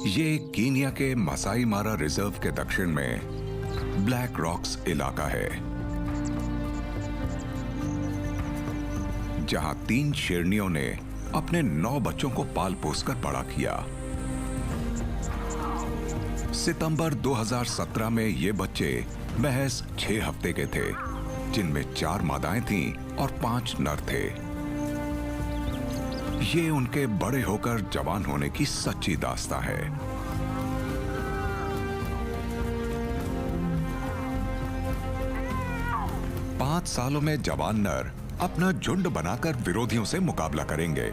ये कीनिया के मसाई मारा रिजर्व के दक्षिण में ब्लैक रॉक्स इलाका है, जहां 3 शेरनियों ने अपने 9 बच्चों को पाल पोस कर बड़ा किया। सितंबर 2017 में ये बच्चे महज 6 हफ्ते के थे, जिनमें 4 मादाएं थीं और 5 नर थे। ये उनके बड़े होकर जवान होने की सच्ची दास्तां है। पांच सालों में जवान नर अपना झुंड बनाकर विरोधियों से मुकाबला करेंगे।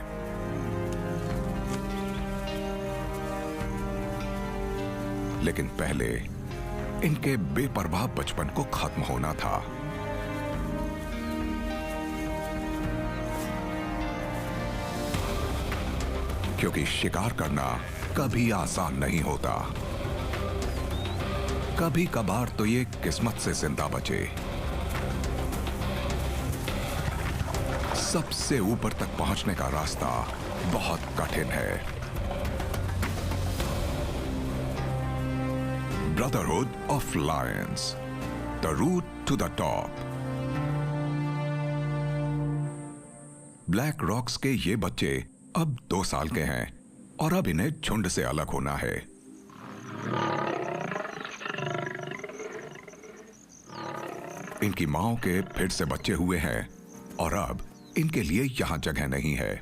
लेकिन पहले इनके बेपरवाह बचपन को खत्म होना था। क्योंकि शिकार करना कभी आसान नहीं होता। कभी कभार तो ये किस्मत से जिंदा बचे। सबसे ऊपर तक पहुंचने का रास्ता बहुत कठिन है। Brotherhood of lions, the route to the top. Black rocks के ये बच्चे अब 2 साल के हैं और अब इन्हें झुंड से अलग होना है। इनकी मांओं के फिर से बच्चे हुए हैं और अब इनके लिए यहां जगह नहीं है।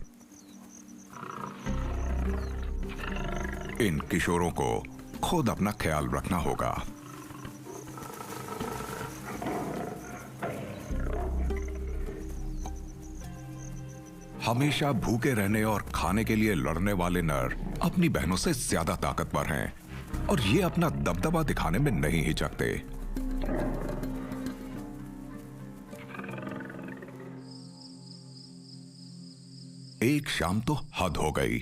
इन किशोरों को खुद अपना ख्याल रखना होगा। हमेशा भूखे रहने और खाने के लिए लड़ने वाले नर अपनी बहनों से ज्यादा ताकतवर हैं और ये अपना दबदबा दिखाने में नहीं हिचकते। एक शाम तो हद हो गई।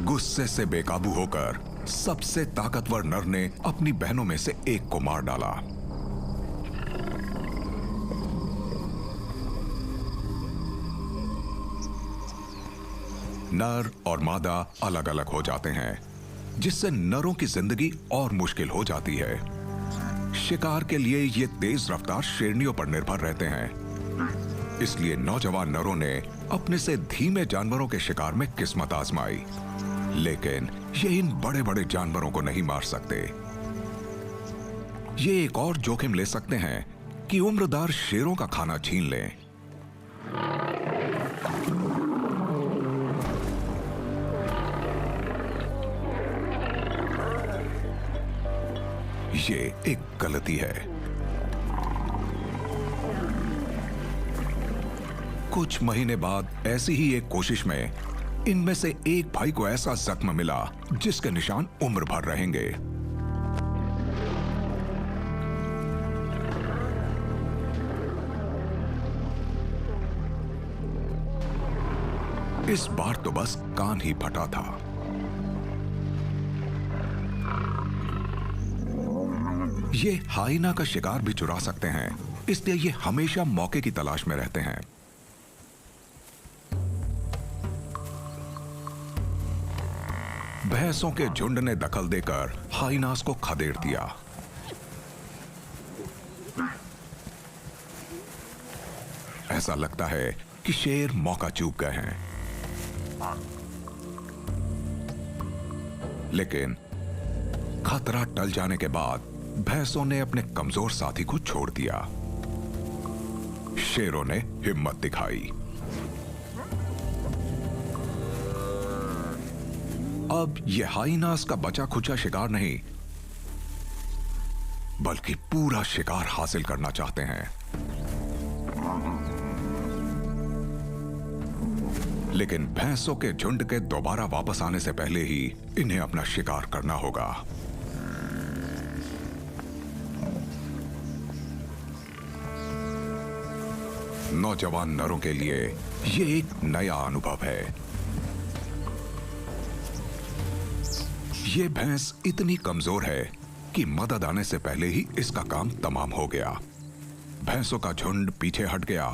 गुस्से से बेकाबू होकर सबसे ताकतवर नर ने अपनी बहनों में से एक को मार डाला। नर और मादा अलग अलग हो जाते हैं, जिससे नरों की जिंदगी और मुश्किल हो जाती है। शिकार के लिए ये तेज रफ्तार शेरनियों पर निर्भर रहते हैं। इसलिए नौजवान नरों ने अपने से धीमे जानवरों के शिकार में किस्मत आजमाई, लेकिन ये इन बड़े बड़े जानवरों को नहीं मार सकते। ये एक और जोखिम ले सकते हैं कि उम्रदार शेरों का खाना छीन लें। ये एक गलती है। कुछ महीने बाद ऐसी ही एक कोशिश में इनमें से एक भाई को ऐसा जख्म मिला जिसके निशान उम्र भर रहेंगे। इस बार तो बस कान ही फटा था। ये हाइना का शिकार भी चुरा सकते हैं, इसलिए ये हमेशा मौके की तलाश में रहते हैं। भैंसों के झुंड ने दखल देकर हाइनास को खदेड़ दिया। ऐसा लगता है कि शेर मौका चूक गए हैं, लेकिन खतरा टल जाने के बाद भैंसों ने अपने कमजोर साथी को छोड़ दिया। शेरों ने हिम्मत दिखाई। अब यह हाइनास का बचा खुचा शिकार नहीं, बल्कि पूरा शिकार हासिल करना चाहते हैं। लेकिन भैंसों के झुंड के दोबारा वापस आने से पहले ही इन्हें अपना शिकार करना होगा। नौजवान नरों के लिए यह एक नया अनुभव है। यह भैंस इतनी कमजोर है कि मदद आने से पहले ही इसका काम तमाम हो गया। भैंसों का झुंड पीछे हट गया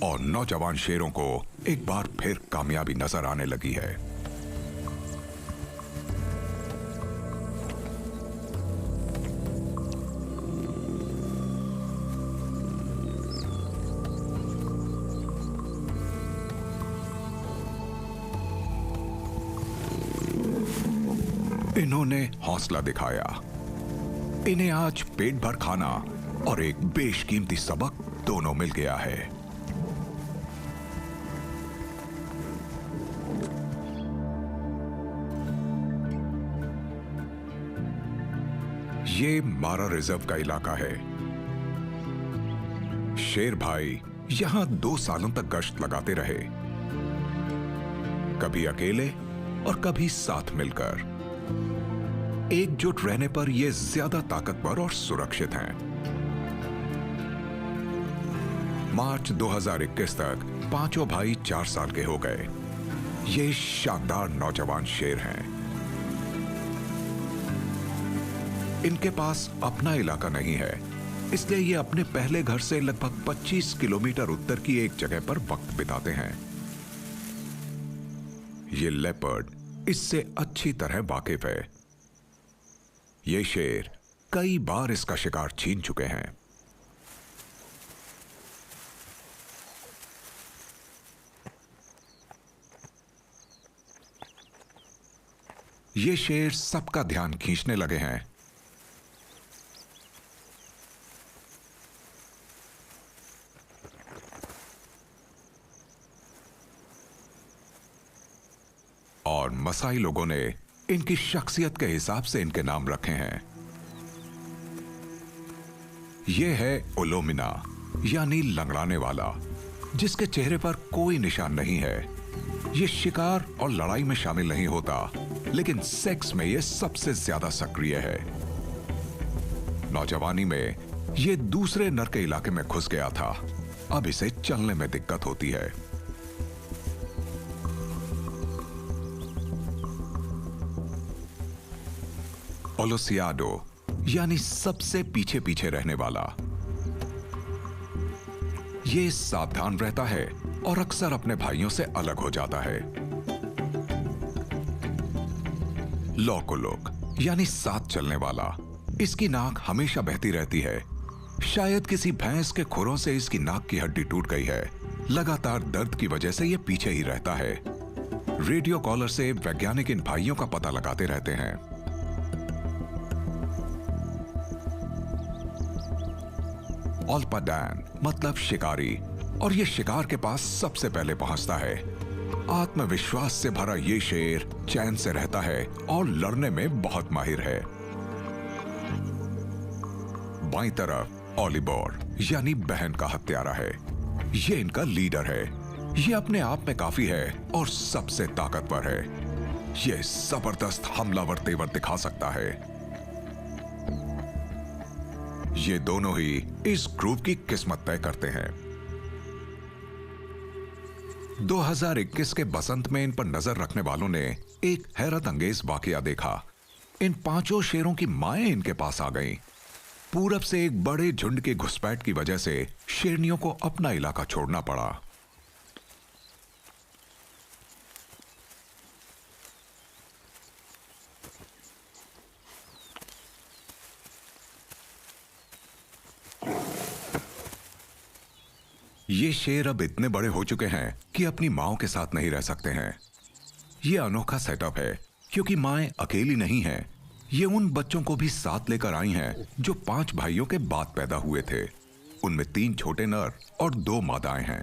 और नौजवान शेरों को एक बार फिर कामयाबी नजर आने लगी है। इन्होंने हौसला दिखाया। इन्हें आज पेट भर खाना और एक बेशकीमती सबक दोनों मिल गया है। ये मारा रिजर्व का इलाका है। शेर भाई यहां 2 सालों तक गश्त लगाते रहे, कभी अकेले और कभी साथ मिलकर। एकजुट रहने पर ये ज्यादा ताकतवर और सुरक्षित हैं। मार्च 2021 तक पांचों भाई 4 साल के हो गए। ये शानदार नौजवान शेर हैं। इनके पास अपना इलाका नहीं है, इसलिए ये अपने पहले घर से लगभग 25 किलोमीटर उत्तर की एक जगह पर वक्त बिताते हैं। ये लेपर्ड इससे अच्छी तरह वाकिफ है। ये शेर कई बार इसका शिकार छीन चुके हैं। ये शेर सबका ध्यान खींचने लगे हैं। और मसाई लोगों ने इनकी शख्सियत के हिसाब से इनके नाम रखे हैं। यह है ओलोमिना, यानी लंगड़ाने वाला, जिसके चेहरे पर कोई निशान नहीं है। यह शिकार और लड़ाई में शामिल नहीं होता, लेकिन सेक्स में यह सबसे ज्यादा सक्रिय है। नौजवानी में यह दूसरे नर के इलाके में घुस गया था। अब इसे चलने में दिक्कत होती है। ओलोसियाडो, यानी सबसे पीछे पीछे रहने वाला। ये सावधान रहता है और अक्सर अपने भाइयों से अलग हो जाता है। लोकोलोक, यानी साथ चलने वाला। इसकी नाक हमेशा बहती रहती है। शायद किसी भैंस के खुरों से इसकी नाक की हड्डी टूट गई है। लगातार दर्द की वजह से यह पीछे ही रहता है। रेडियो कॉलर से वैज्ञानिक इन भाइयों का पता लगाते रहते हैं। ओल्पाडैन मतलब शिकारी, और यह शिकार के पास सबसे पहले पहुंचता है। आत्मविश्वास से भरा यह शेर चैन से रहता है और लड़ने में बहुत माहिर है। बाईं तरफ ओलिबोर, यानी बहन का हत्यारा है। यह इनका लीडर है। यह अपने आप में काफी है और सबसे ताकतवर है। यह जबरदस्त हमलावर तेवर दिखा सकता है। ये दोनों ही इस ग्रुप की किस्मत तय करते हैं। 2021 के बसंत में इन पर नजर रखने वालों ने एक हैरत अंगेज वाकया देखा। इन 5 शेरों की माएं इनके पास आ गईं। पूरब से एक बड़े झुंड के घुसपैठ की वजह से शेरनियों को अपना इलाका छोड़ना पड़ा। ये शेर अब इतने बड़े हो चुके हैं कि अपनी माओं के साथ नहीं रह सकते हैं। ये अनोखा सेटअप है क्योंकि माएं अकेली नहीं हैं। ये उन बच्चों को भी साथ लेकर आई हैं जो 5 भाइयों के बाद पैदा हुए थे। उनमें 3 छोटे नर और 2 मादाएं हैं।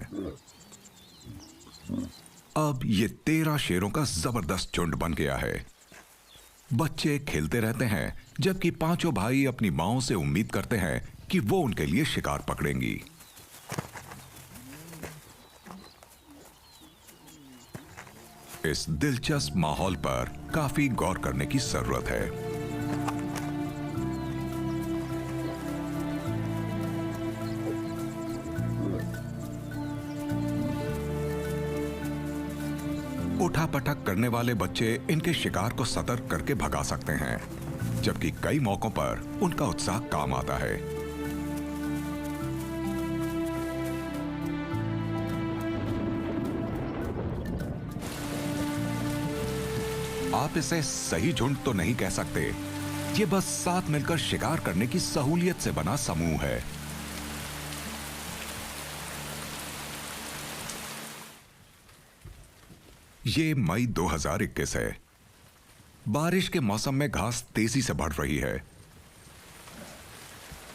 अब ये 13 शेरों का जबरदस्त झुंड बन गया है। बच्चे खेलते रहते हैं, जबकि 5 भाई अपनी माओं से उम्मीद करते हैं कि वो उनके लिए शिकार पकड़ेंगी। इस दिलचस्प माहौल पर काफी गौर करने की जरूरत है। उठापटक करने वाले बच्चे इनके शिकार को सतर्क करके भगा सकते हैं, जबकि कई मौकों पर उनका उत्साह काम आता है। आप इसे सही झुंड तो नहीं कह सकते, ये बस साथ मिलकर शिकार करने की सहूलियत से बना समूह है। ये मई 2021 है। बारिश के मौसम में घास तेजी से बढ़ रही है।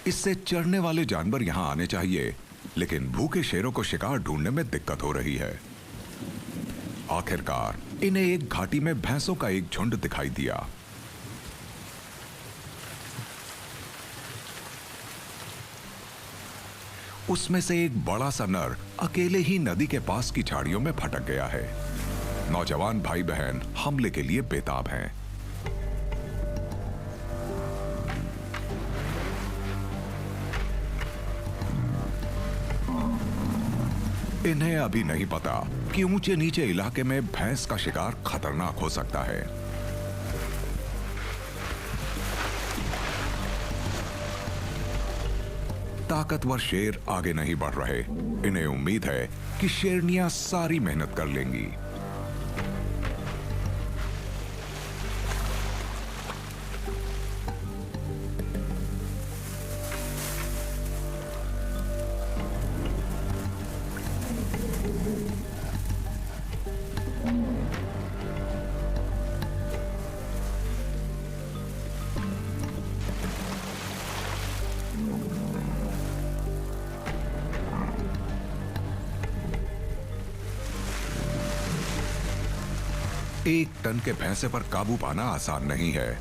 इससे चरने वाले जानवर यहां आने चाहिए, लेकिन भूखे शेरों को शिकार ढूंढने में दिक्कत हो रही है। आखिरकार इन्हें एक घाटी में भैंसों का एक झुंड दिखाई दिया। उसमें से एक बड़ा सा नर अकेले ही नदी के पास की झाड़ियों में भटक गया है। नौजवान भाई बहन हमले के लिए बेताब हैं। इन्हें अभी नहीं पता कि ऊंचे नीचे इलाके में भैंस का शिकार खतरनाक हो सकता है। ताकतवर शेर आगे नहीं बढ़ रहे। इन्हें उम्मीद है कि शेरनियां सारी मेहनत कर लेंगी। एक टन के भैंसे पर काबू पाना आसान नहीं है।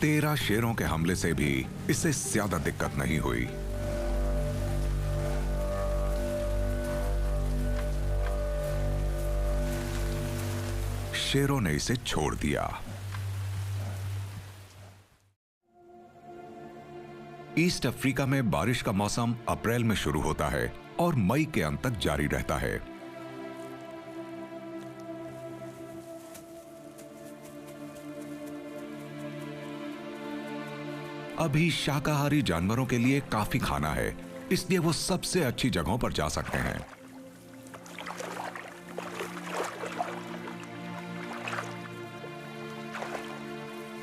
तेरह शेरों के हमले से भी इससे ज्यादा दिक्कत नहीं हुई। शेरों ने इसे छोड़ दिया। ईस्ट अफ्रीका में बारिश का मौसम अप्रैल में शुरू होता है और मई के अंत तक जारी रहता है। अभी शाकाहारी जानवरों के लिए काफी खाना है, इसलिए वो सबसे अच्छी जगहों पर जा सकते हैं।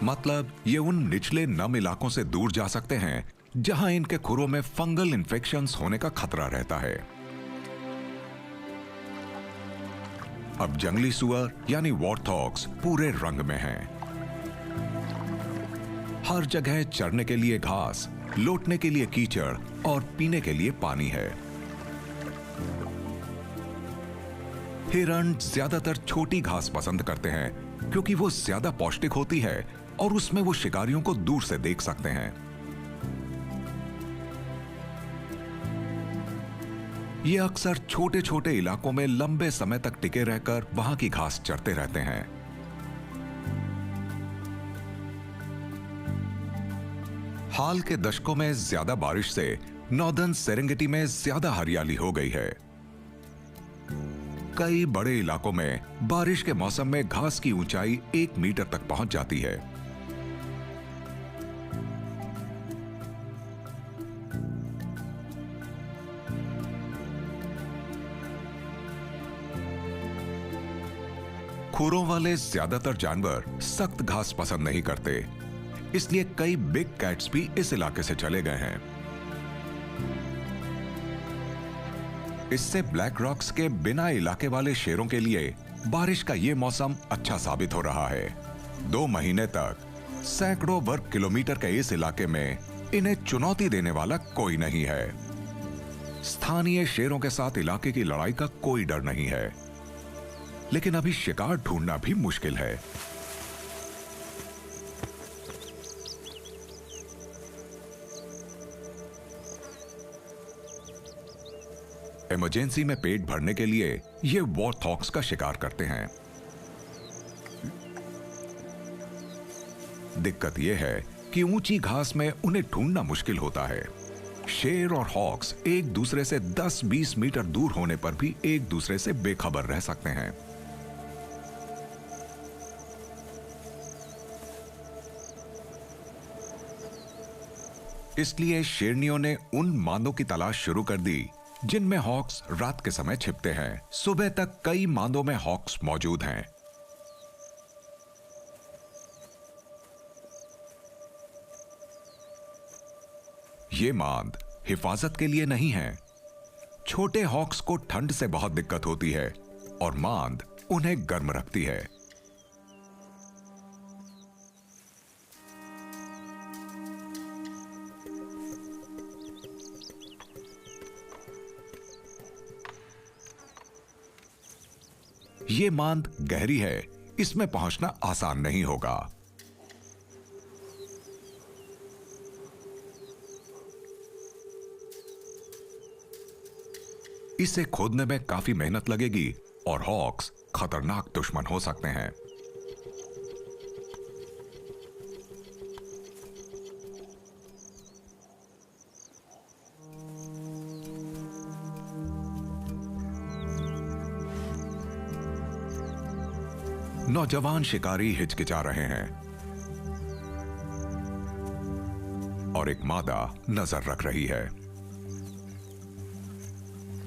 मतलब ये उन निचले नम इलाकों से दूर जा सकते हैं जहां इनके खुरों में फंगल इन्फेक्शंस होने का खतरा रहता है। अब जंगली सुअर यानी वॉर्थॉग्स पूरे रंग में हैं। हर जगह चरने के लिए घास, लौटने के लिए कीचड़ और पीने के लिए पानी है। हिरण ज्यादातर छोटी घास पसंद करते हैं क्योंकि वो ज्यादा पौष्टिक होती है और उसमें वो शिकारियों को दूर से देख सकते हैं। ये अक्सर छोटे छोटे इलाकों में लंबे समय तक टिके रहकर वहां की घास चरते रहते हैं। हाल के दशकों में ज्यादा बारिश से नॉर्दर्न सेरेंगेटी में ज्यादा हरियाली हो गई है। कई बड़े इलाकों में बारिश के मौसम में घास की ऊंचाई 1 मीटर तक पहुंच जाती है। खुरों वाले ज्यादातर जानवर सख्त घास पसंद नहीं करते, इसलिए कई बिग कैट्स भी इस इलाके से चले गए हैं। इससे ब्लैक रॉक्स के बिना इलाके वाले शेरों के लिए बारिश का यह मौसम अच्छा साबित हो रहा है। 2 महीने तक सैकड़ों वर्ग किलोमीटर के इस इलाके में इन्हें चुनौती देने वाला कोई नहीं है। स्थानीय शेरों के साथ इलाके की लड़ाई का कोई डर नहीं है, लेकिन अभी शिकार ढूंढना भी मुश्किल है। इमरजेंसी में पेट भरने के लिए ये वॉर्थॉग्स का शिकार करते हैं। दिक्कत यह है कि ऊंची घास में उन्हें ढूंढना मुश्किल होता है। शेर और हॉक्स एक दूसरे से 10-20 मीटर दूर होने पर भी एक दूसरे से बेखबर रह सकते हैं। इसलिए शेरनियों ने उन मादों की तलाश शुरू कर दी जिनमें हॉक्स रात के समय छिपते हैं। सुबह तक कई मांदों में हॉक्स मौजूद हैं। ये मांद हिफाजत के लिए नहीं है। छोटे हॉक्स को ठंड से बहुत दिक्कत होती है और मांद उन्हें गर्म रखती है। ये मांद गहरी है, इसमें पहुंचना आसान नहीं होगा। इसे खोदने में काफी मेहनत लगेगी और हॉक्स खतरनाक दुश्मन हो सकते हैं। नौजवान शिकारी हिचकिचा रहे हैं और एक मादा नजर रख रही है।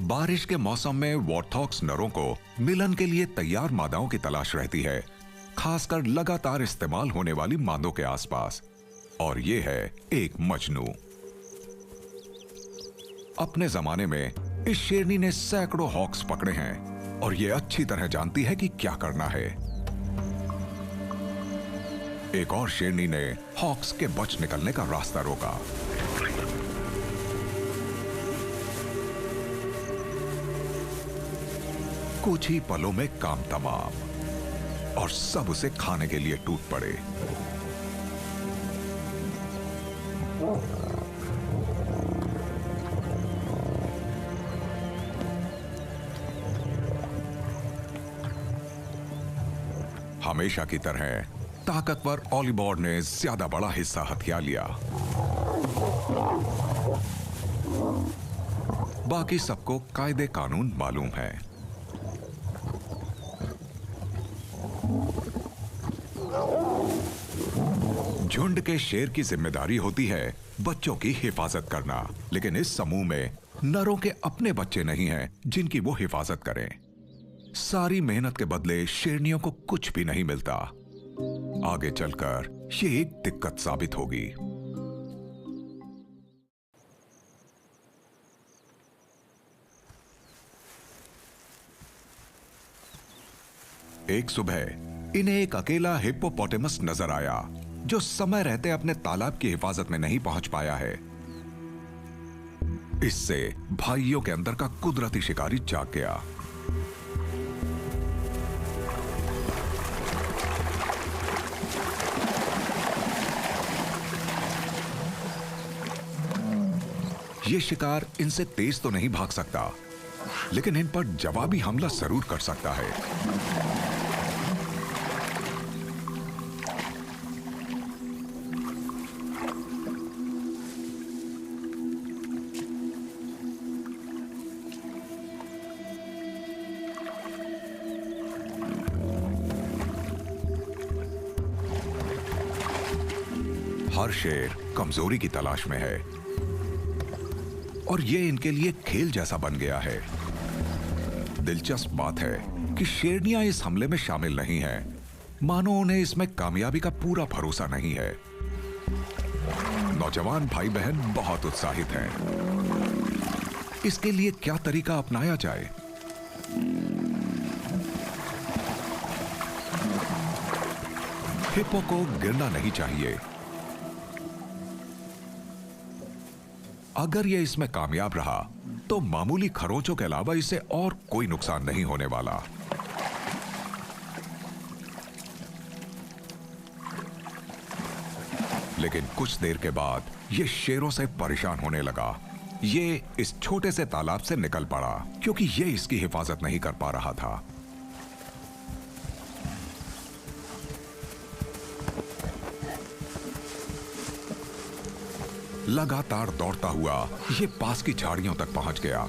बारिश के मौसम में वॉर्थॉक्स नरों को मिलन के लिए तैयार मादाओं की तलाश रहती है, खासकर लगातार इस्तेमाल होने वाली मादों के आसपास। और यह है एक मजनू। अपने जमाने में इस शेरनी ने सैकड़ों हॉक्स पकड़े हैं और यह अच्छी तरह जानती है कि क्या करना है। एक और शेरनी ने हॉक्स के बच निकलने का रास्ता रोका। कुछ ही पलों में काम तमाम और सब उसे खाने के लिए टूट पड़े। हमेशा की तरह ताकतवर ओलिबोर ने ज्यादा बड़ा हिस्सा हथिया लिया। बाकी सबको कायदे कानून मालूम है। झुंड के शेर की जिम्मेदारी होती है बच्चों की हिफाजत करना, लेकिन इस समूह में नरों के अपने बच्चे नहीं हैं जिनकी वो हिफाजत करें। सारी मेहनत के बदले शेरनियों को कुछ भी नहीं मिलता। आगे चलकर ये एक दिक्कत साबित होगी। एक सुबह इन्हें एक अकेला हिप्पोपोटेमस नजर आया जो समय रहते अपने तालाब की हिफाजत में नहीं पहुंच पाया है। इससे भाइयों के अंदर का कुदरती शिकारी जाग गया। ये शिकार इनसे तेज तो नहीं भाग सकता, लेकिन इन पर जवाबी हमला जरूर कर सकता है। हर शेर कमजोरी की तलाश में है और ये इनके लिए खेल जैसा बन गया है। दिलचस्प बात है कि शेरनियां इस हमले में शामिल नहीं हैं, मानो उन्हें इसमें कामयाबी का पूरा भरोसा नहीं है। नौजवान भाई बहन बहुत उत्साहित हैं। इसके लिए क्या तरीका अपनाया जाए? हिप्पो को गिरना नहीं चाहिए। अगर यह इसमें कामयाब रहा तो मामूली खरोंचों के अलावा इसे और कोई नुकसान नहीं होने वाला। लेकिन कुछ देर के बाद यह शेरों से परेशान होने लगा। ये इस छोटे से तालाब से निकल पड़ा क्योंकि यह इसकी हिफाजत नहीं कर पा रहा था। लगातार दौड़ता हुआ ये पास की झाड़ियों तक पहुंच गया।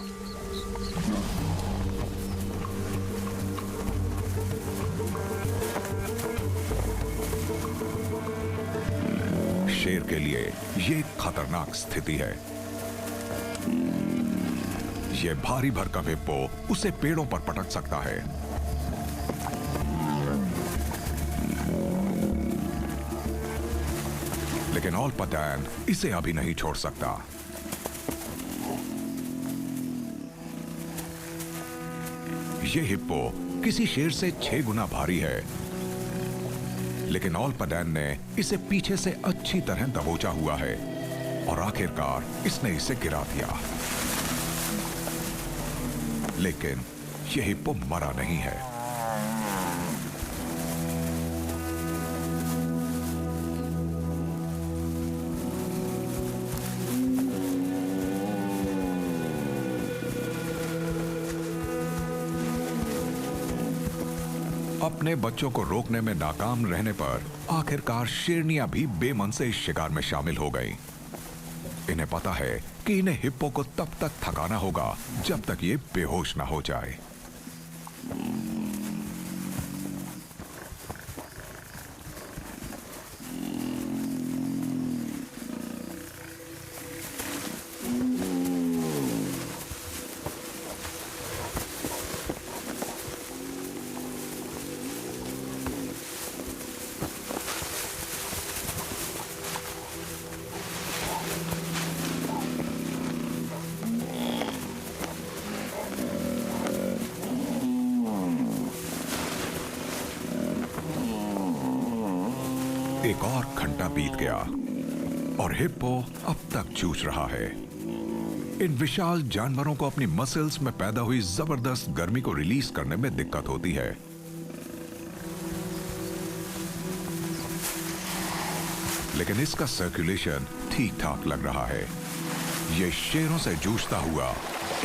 शेर के लिए ये एक खतरनाक स्थिति है। ये भारी भरकम हिप्पो उसे पेड़ों पर पटक सकता है। लेकिन ओल्पतैन इसे अभी नहीं छोड़ सकता। ये हिप्पो किसी शेर से 6 गुना भारी है, लेकिन ओल्पतैन ने इसे पीछे से अच्छी तरह दबोचा हुआ है और आखिरकार इसने इसे गिरा दिया। लेकिन यह हिप्पो मरा नहीं है। अपने बच्चों को रोकने में नाकाम रहने पर आखिरकार शेरनियां भी बेमन से इस शिकार में शामिल हो गईं। इन्हें पता है कि इन्हें हिप्पो को तब तक थकाना होगा जब तक ये बेहोश ना हो जाए। एक और घंटा बीत गया और हिप्पो अब तक जूझ रहा है। इन विशाल जानवरों को अपनी मसल्स में पैदा हुई जबरदस्त गर्मी को रिलीज करने में दिक्कत होती है। लेकिन इसका सर्कुलेशन ठीक ठाक लग रहा है। यह शेरों से जूझता हुआ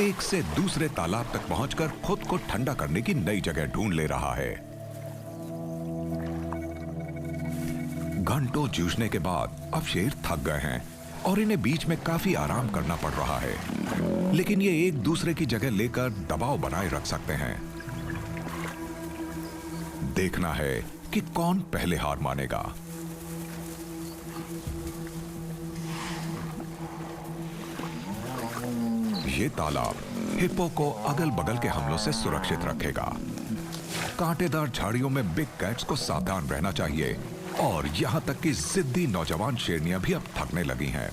एक से दूसरे तालाब तक पहुंचकर खुद को ठंडा करने की नई जगह ढूंढ ले रहा है। घंटों जूझने के बाद अब शेर थक गए हैं और इन्हें बीच में काफी आराम करना पड़ रहा है। लेकिन ये एक दूसरे की जगह लेकर दबाव बनाए रख सकते हैं। देखना है कि कौन पहले हार मानेगा। ये तालाब हिप्पो को अगल बगल के हमलों से सुरक्षित रखेगा। कांटेदार झाड़ियों में बिग कैट्स को सावधान रहना चाहिए और यहां तक कि जिद्दी नौजवान शेरनियां भी अब थकने लगी हैं।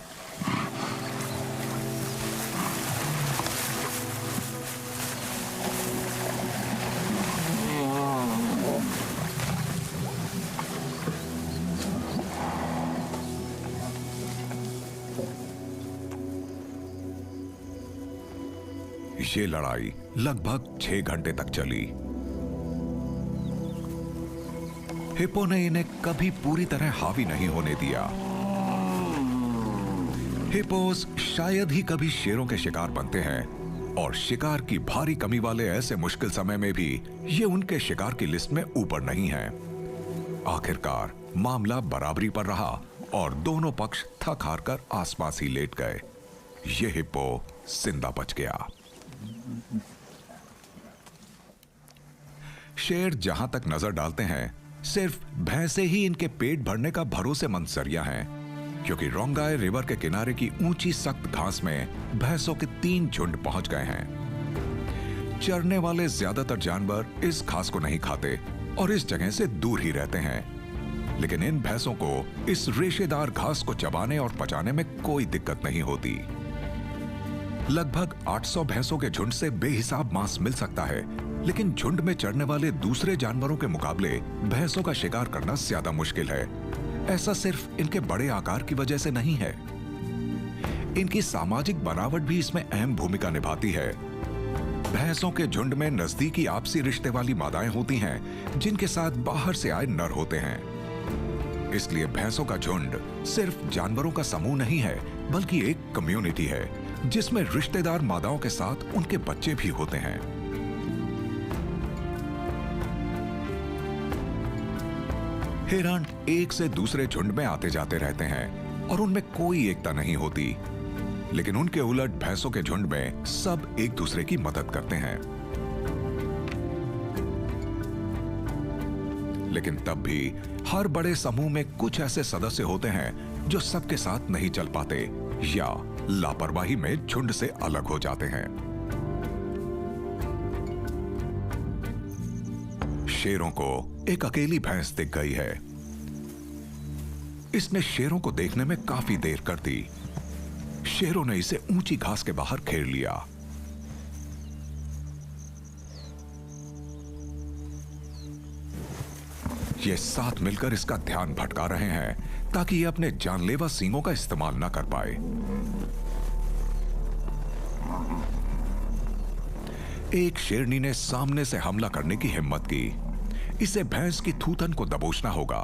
ये लड़ाई लगभग 6 घंटे तक चली। हिप्पो ने इन्हें कभी पूरी तरह हावी नहीं होने दिया। हिप्पोस शायद ही कभी शेरों के शिकार बनते हैं और शिकार की भारी कमी वाले ऐसे मुश्किल समय में भी ये उनके शिकार की लिस्ट में ऊपर नहीं है। आखिरकार मामला बराबरी पर रहा और दोनों पक्ष थक हार कर आसपास ही लेट गए। ये हिप्पो जिंदा बच गया। शेर जहां तक नजर डालते हैं सिर्फ भैंसे ही इनके पेट भरने का भरोसेमंद जरिया है, क्योंकि रोंगाई रिवर के किनारे की ऊंची सख्त घास में भैंसों के 3 झुंड पहुंच गए हैं। चरने वाले ज्यादातर जानवर इस घास को नहीं खाते और इस जगह से दूर ही रहते हैं, लेकिन इन भैंसों को इस रेशेदार घास को चबाने और पचाने में कोई दिक्कत नहीं होती। लगभग 800 भैंसों के झुंड से बेहिसाब मांस मिल सकता है, लेकिन झुंड में चढ़ने वाले दूसरे जानवरों के मुकाबले भैंसों का शिकार करना ज्यादा मुश्किल है। ऐसा सिर्फ इनके बड़े आकार की वजह से नहीं है, इनकी सामाजिक बनावट भी इसमें अहम भूमिका निभाती है। भैंसों के झुंड में नजदीकी आपसी रिश्ते वाली मादाएं होती हैं, जिनके साथ बाहर से आए नर होते हैं। इसलिए भैंसों का झुंड सिर्फ जानवरों का समूह नहीं है, बल्कि एक कम्युनिटी है जिसमें रिश्तेदार मादाओं के साथ उनके बच्चे भी होते हैं। हिरण एक से दूसरे झुंड में आते जाते रहते हैं और उनमें कोई एकता नहीं होती, लेकिन उनके उलट भैंसों के झुंड में सब एक दूसरे की मदद करते हैं। लेकिन तब भी हर बड़े समूह में कुछ ऐसे सदस्य होते हैं जो सबके साथ नहीं चल पाते या लापरवाही में झुंड से अलग हो जाते हैं। शेरों को एक अकेली भैंस दिख गई है। इसने शेरों को देखने में काफी देर कर दी। शेरों ने इसे ऊंची घास के बाहर घेर लिया। ये साथ मिलकर इसका ध्यान भटका रहे हैं ताकि ये अपने जानलेवा सींगों का इस्तेमाल ना कर पाए। एक शेरनी ने सामने से हमला करने की हिम्मत की। इसे भैंस की थूथन को दबोचना होगा।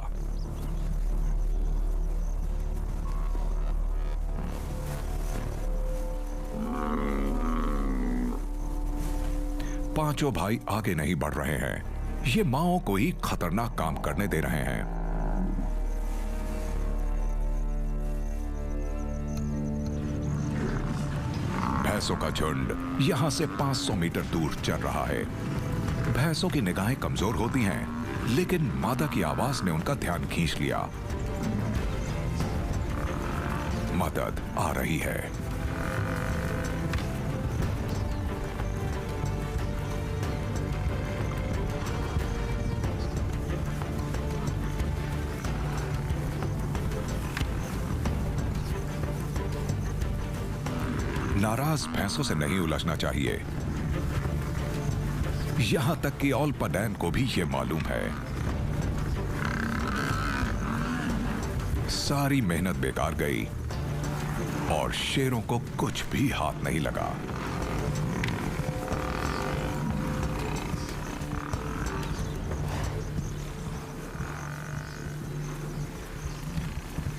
पांचों भाई आगे नहीं बढ़ रहे हैं। ये माओ को ही खतरनाक काम करने दे रहे हैं। भैंसों का झुंड यहां से 500 मीटर दूर चल रहा है। भैंसों की निगाहें कमजोर होती हैं, लेकिन मादा की आवाज ने उनका ध्यान खींच लिया। मदद आ रही है। नाराज भैंसों से नहीं उलझना चाहिए। यहां तक कि ओल्पाडैन को भी यह मालूम है। सारी मेहनत बेकार गई और शेरों को कुछ भी हाथ नहीं लगा।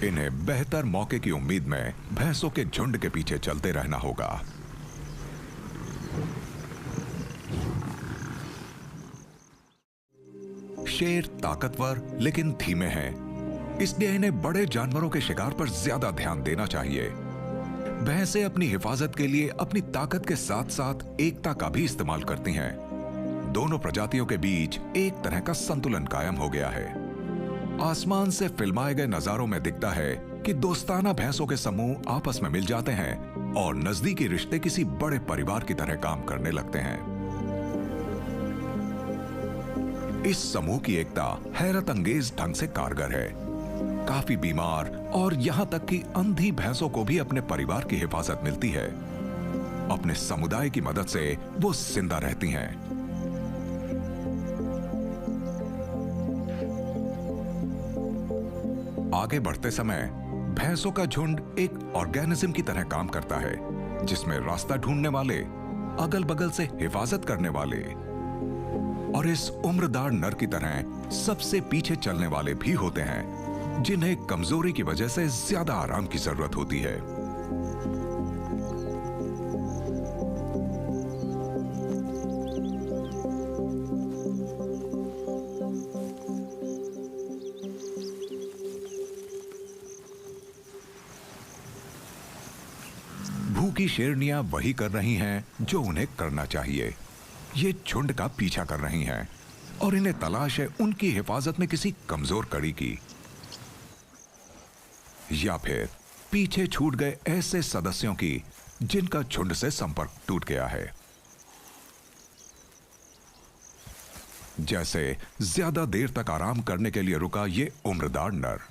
इन्हें बेहतर मौके की उम्मीद में भैंसों के झुंड के पीछे चलते रहना होगा। शेर ताकतवर लेकिन धीमे हैं, इसलिए इन्हें बड़े जानवरों के शिकार पर ज्यादा ध्यान देना चाहिए। भैंसें अपनी हिफाजत के लिए अपनी ताकत के साथ साथ एकता का भी इस्तेमाल करती हैं। दोनों प्रजातियों के बीच एक तरह का संतुलन कायम हो गया है। आसमान से फिल्माए गए नजारों में दिखता है कि दोस्ताना भैंसों के समूह आपस में मिल जाते हैं और नजदीकी रिश्ते किसी बड़े परिवार की तरह काम करने लगते हैं। इस समूह की एकता हैरत अंगेज ढंग से कारगर है। काफी बीमार और यहां तक कि अंधी भैंसों को भी अपने परिवार की हिफाजत मिलती है। अपने समुदाय की मदद से वो जिंदा रहती हैं। आगे बढ़ते समय भैंसों का झुंड एक ऑर्गेनिज्म की तरह काम करता है, जिसमें रास्ता ढूंढने वाले, अगल बगल से हिफाजत करने वाले और इस उम्रदार नर की तरह सबसे पीछे चलने वाले भी होते हैं, जिन्हें कमजोरी की वजह से ज्यादा आराम की जरूरत होती है। भूखी शेरनियां वही कर रही हैं जो उन्हें करना चाहिए। ये झुंड का पीछा कर रही हैं और इन्हें तलाश है उनकी हिफाजत में किसी कमजोर कड़ी की, या फिर पीछे छूट गए ऐसे सदस्यों की जिनका झुंड से संपर्क टूट गया है। जैसे ज्यादा देर तक आराम करने के लिए रुका ये उम्रदार नर।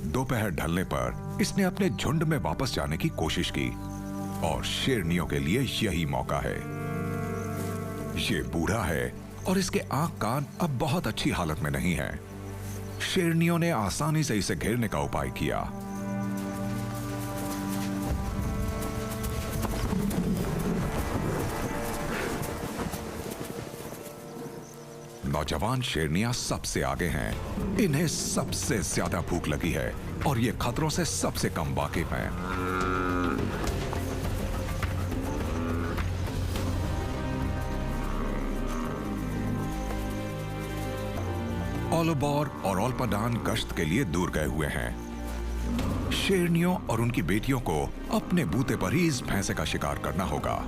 दोपहर ढलने पर इसने अपने झुंड में वापस जाने की कोशिश की और शेरनियों के लिए यही मौका है। ये बूढ़ा है और इसके आंख कान अब बहुत अच्छी हालत में नहीं है। शेरनियों ने आसानी से इसे घेरने का उपाय किया। नौजवान शेरनियां सबसे आगे हैं। इन्हें सबसे ज्यादा भूख लगी है और ये खतरों से सबसे कम वाकिफ हैं। ओलोबोर और ओल्पाडान गश्त के लिए दूर गए हुए हैं। शेरनियों और उनकी बेटियों को अपने बूते पर ही इस भैंसे का शिकार करना होगा।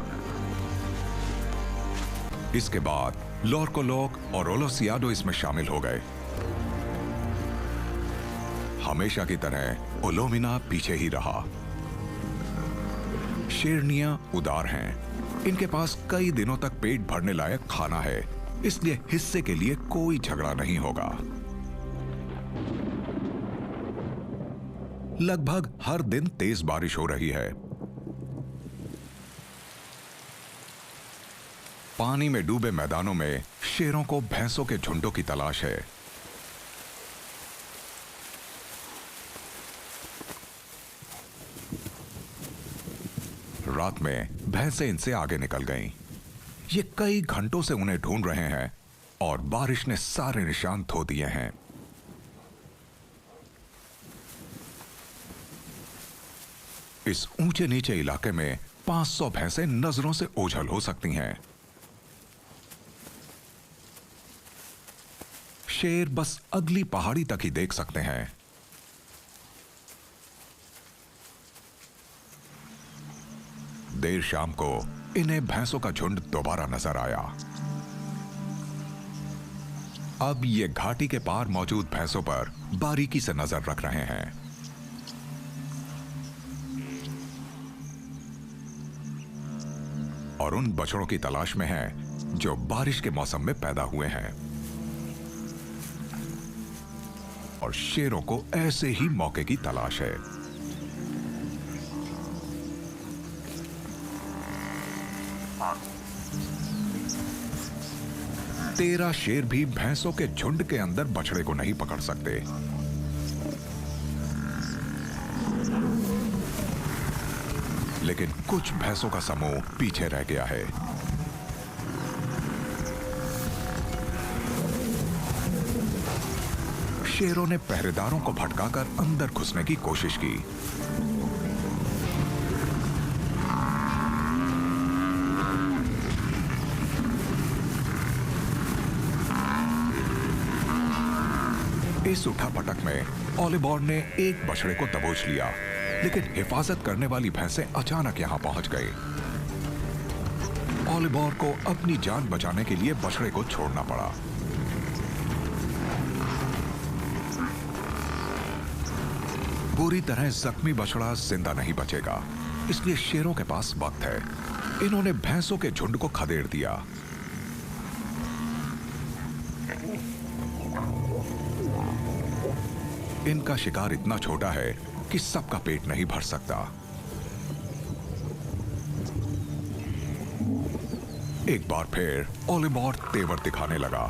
इसके बाद लोरकोलोक और ओलोसियाडो इसमें शामिल हो गए। हमेशा की तरह ओलोमिना पीछे ही रहा। शेरनियां उदार हैं। इनके पास कई दिनों तक पेट भरने लायक खाना है, इसलिए हिस्से के लिए कोई झगड़ा नहीं होगा। लगभग हर दिन तेज बारिश हो रही है। पानी में डूबे मैदानों में शेरों को भैंसों के झुंडों की तलाश है। रात में भैंसें इनसे आगे निकल गईं। ये कई घंटों से उन्हें ढूंढ रहे हैं और बारिश ने सारे निशान धो दिए हैं। इस ऊंचे नीचे इलाके में 500 भैंसें नजरों से ओझल हो सकती हैं। शेर बस अगली पहाड़ी तक ही देख सकते हैं। देर शाम को इन्हें भैंसों का झुंड दोबारा नजर आया। अब ये घाटी के पार मौजूद भैंसों पर बारीकी से नजर रख रहे हैं। और उन बछड़ों की तलाश में हैं जो बारिश के मौसम में पैदा हुए हैं। और शेरों को ऐसे ही मौके की तलाश है। तेरह शेर भी भैंसों के झुंड के अंदर बछड़े को नहीं पकड़ सकते। लेकिन कुछ भैंसों का समूह पीछे रह गया है। शेरों ने पहरेदारों को भटकाकर अंदर घुसने की कोशिश की। इस उठापटक में ओलिवर ने एक बछड़े को दबोच लिया, लेकिन हिफाजत करने वाली भैंसें अचानक यहां पहुंच गई। ओलिवर को अपनी जान बचाने के लिए बछड़े को छोड़ना पड़ा। बुरी तरह जख्मी बछड़ा जिंदा नहीं बचेगा, इसलिए शेरों के पास वक्त है। इन्होंने भैंसों के झुंड को खदेड़ दिया। इनका शिकार इतना छोटा है कि सबका पेट नहीं भर सकता। एक बार फिर ओलिवर तेवर दिखाने लगा।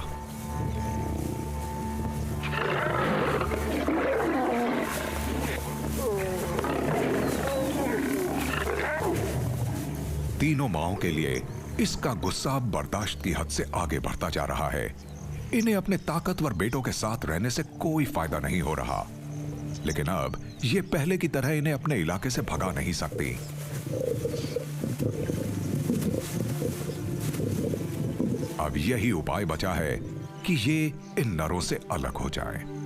तीनों माओं के लिए इसका गुस्सा बर्दाश्त की हद से आगे बढ़ता जा रहा है। इन्हें अपने ताकतवर बेटों के साथ रहने से कोई फायदा नहीं हो रहा, लेकिन अब ये पहले की तरह इन्हें अपने इलाके से भगा नहीं सकती। अब यही उपाय बचा है कि ये इन नरों से अलग हो जाएं।